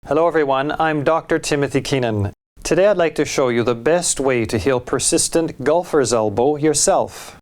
Hello everyone, I'm Dr. Timothy Keenan. Today I'd like to show you the best way to heal persistent golfer's elbow yourself.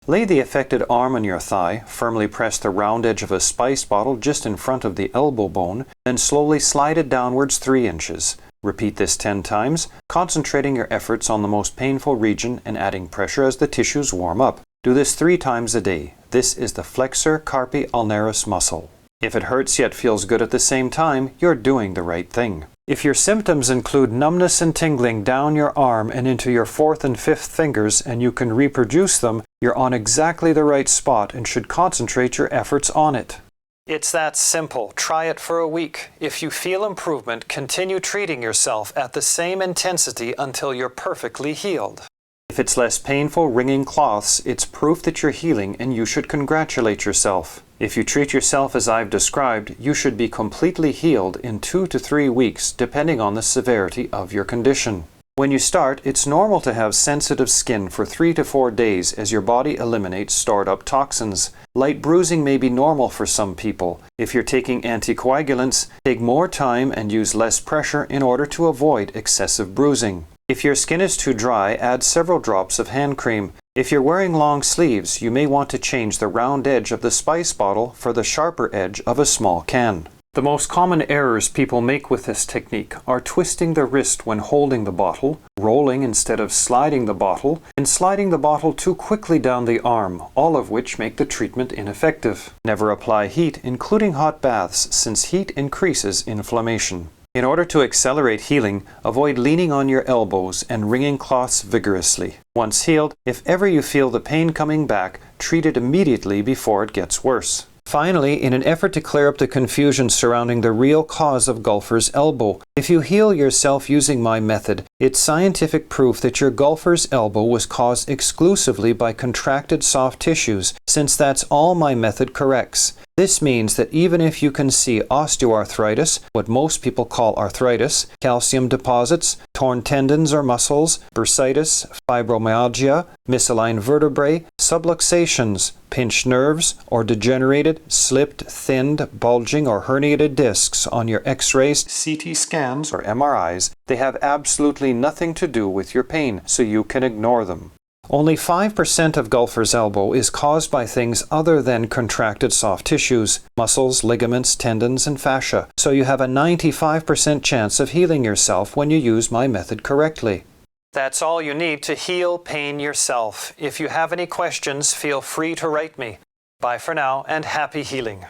Lay the affected arm on your thigh, firmly press the round edge of a spice bottle just in front of the elbow bone, then slowly slide it downwards 3 inches. Repeat this 10 times, concentrating your efforts on the most painful region and adding pressure as the tissues warm up. Do this 3 times a day. This is the flexor carpi ulnaris muscle. If it hurts yet feels good at the same time, you're doing the right thing. If your symptoms include numbness and tingling down your arm and into your 4th and 5th fingers and you can reproduce them, you're on exactly the right spot and should concentrate your efforts on it. It's that simple. Try it for a week. If you feel improvement, continue treating yourself at the same intensity until you're perfectly healed. If it's less painful wringing cloths, it's proof that you're healing and you should congratulate yourself. If you treat yourself as I've described, you should be completely healed in 2 to 3 weeks, depending on the severity of your condition. When you start, it's normal to have sensitive skin for 3 to 4 days as your body eliminates stored up toxins. Light bruising may be normal for some people. If you're taking anticoagulants, take more time and use less pressure in order to avoid excessive bruising. If your skin is too dry, add several drops of hand cream. If you're wearing long sleeves, you may want to change the round edge of the spice bottle for the sharper edge of a small can. The most common errors people make with this technique are twisting the wrist when holding the bottle, rolling instead of sliding the bottle, and sliding the bottle too quickly down the arm, all of which make the treatment ineffective. Never apply heat, including hot baths, since heat increases inflammation. In order to accelerate healing, avoid leaning on your elbows and wringing cloths vigorously. Once healed, if ever you feel the pain coming back, treat it immediately before it gets worse. Finally, in an effort to clear up the confusion surrounding the real cause of golfer's elbow, if you heal yourself using my method, it's scientific proof that your golfer's elbow was caused exclusively by contracted soft tissues, since that's all my method corrects. This means that even if you can see osteoarthritis, what most people call arthritis, calcium deposits, torn tendons or muscles, bursitis, fibromyalgia, misaligned vertebrae, subluxations, pinched nerves, or degenerated, slipped, thinned, bulging, or herniated discs on your X-rays, CT scans, or MRIs, they have absolutely nothing to do with your pain, so you can ignore them. Only 5% of golfer's elbow is caused by things other than contracted soft tissues, muscles, ligaments, tendons, and fascia, so you have a 95% chance of healing yourself when you use my method correctly. That's all you need to heal pain yourself. If you have any questions, feel free to write me. Bye for now and happy healing.